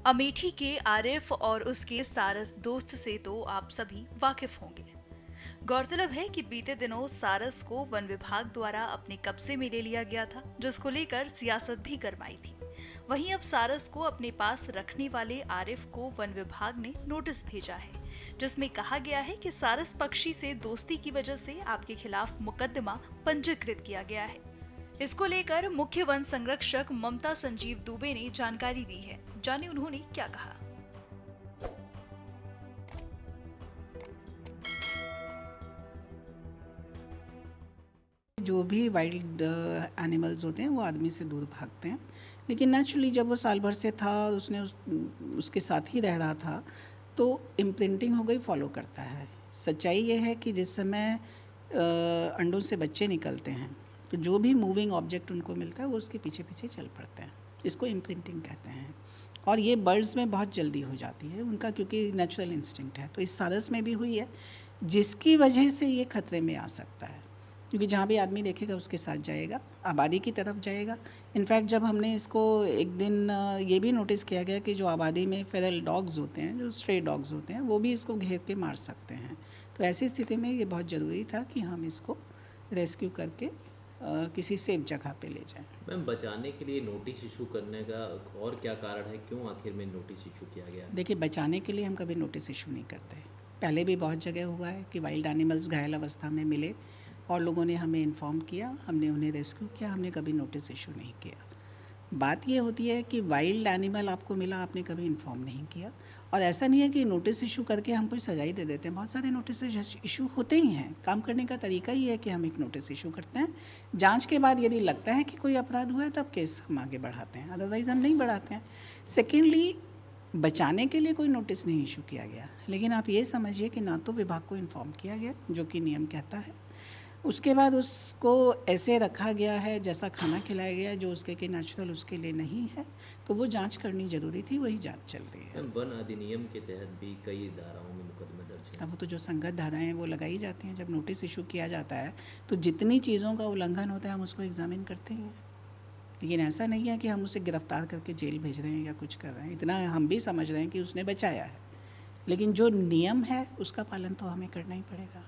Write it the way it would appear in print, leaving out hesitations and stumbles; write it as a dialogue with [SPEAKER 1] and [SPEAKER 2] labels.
[SPEAKER 1] अमेठी के आरिफ और उसके सारस दोस्त से तो आप सभी वाकिफ होंगे। गौरतलब है कि बीते दिनों सारस को वन विभाग द्वारा अपने कब्जे में ले लिया गया था, जिसको लेकर सियासत भी गरमाई थी। वहीं अब सारस को अपने पास रखने वाले आरिफ को वन विभाग ने नोटिस भेजा है, जिसमें कहा गया है कि सारस पक्षी से दोस्ती की वजह से आपके खिलाफ मुकदमा पंजीकृत किया गया है। इसको लेकर मुख्य वन संरक्षक ममता संजीव दुबे ने जानकारी दी है। जाने उन्होंने क्या कहा।
[SPEAKER 2] जो भी वाइल्ड एनिमल्स होते हैं वो आदमी से दूर भागते हैं, लेकिन नेचुरली जब वो साल भर से था, उसके साथ ही रह रहा था, तो इम्प्रिंटिंग हो गई, फॉलो करता है। सच्चाई ये है कि जिस समय अंडों से बच्चे निकलते हैं तो जो भी मूविंग ऑब्जेक्ट उनको मिलता है वो उसके पीछे पीछे चल पड़ते हैं। इसको इम्प्रिंटिंग कहते हैं और ये बर्ड्स में बहुत जल्दी हो जाती है उनका, क्योंकि नेचुरल इंस्टिंक्ट है। तो इस सारस में भी हुई है, जिसकी वजह से ये खतरे में आ सकता है, क्योंकि जहाँ भी आदमी देखेगा उसके साथ जाएगा, आबादी की तरफ जाएगा। इनफैक्ट जब हमने इसको एक दिन ये भी नोटिस किया गया कि जो आबादी में फेरल डॉग्स होते हैं, जो स्ट्रे डॉग्स होते हैं, वो भी इसको घेर के मार सकते हैं। तो ऐसी स्थिति में ये बहुत ज़रूरी था कि हम इसको रेस्क्यू करके किसी सेफ जगह पे ले जाएं।
[SPEAKER 3] मैम, बचाने के लिए नोटिस इशू करने का और क्या कारण है, क्यों आखिर में नोटिस इशू किया गया?
[SPEAKER 2] देखिए, बचाने के लिए हम कभी नोटिस इशू नहीं करते। पहले भी बहुत जगह हुआ है कि वाइल्ड एनिमल्स घायल अवस्था में मिले और लोगों ने हमें इन्फॉर्म किया, हमने उन्हें रेस्क्यू किया, हमने कभी नोटिस इशू नहीं किया। बात ये होती है कि वाइल्ड एनिमल आपको मिला, आपने कभी इन्फॉर्म नहीं किया। और ऐसा नहीं है कि नोटिस इशू करके हम कोई सजा ही दे देते हैं, बहुत सारे नोटिस इशू होते ही हैं। काम करने का तरीका ही है कि हम एक नोटिस इशू करते हैं, जांच के बाद यदि लगता है कि कोई अपराध हुआ है तब केस हम आगे बढ़ाते हैं, अदरवाइज़ हम नहीं बढ़ाते हैं। सेकेंडली, बचाने के लिए कोई नोटिस नहीं इशू किया गया, लेकिन आप ये समझिए कि ना तो विभाग को इन्फॉर्म किया गया, जो कि नियम कहता है, उसके बाद उसको ऐसे रखा गया है जैसा खाना खिलाया गया, जो उसके कि नेचुरल उसके लिए नहीं है। तो वो जांच करनी ज़रूरी थी, वही जांच चल रही है।
[SPEAKER 3] मैम, वन अधिनियम के तहत भी कई धाराओं में मुकदमे दर्ज हैं।
[SPEAKER 2] अब वो तो जो संगत धाराएं हैं वो लगाई जाती हैं। जब नोटिस इशू किया जाता है तो जितनी चीज़ों का उल्लंघन होता है हम उसको एग्जामिन करते ही हैं, लेकिन ऐसा नहीं है कि हम उसे गिरफ्तार करके जेल भेज रहे हैं या कुछ कर रहे हैं। इतना हम भी समझ रहे हैं कि उसने बचाया है, लेकिन जो नियम है उसका पालन तो हमें करना ही पड़ेगा।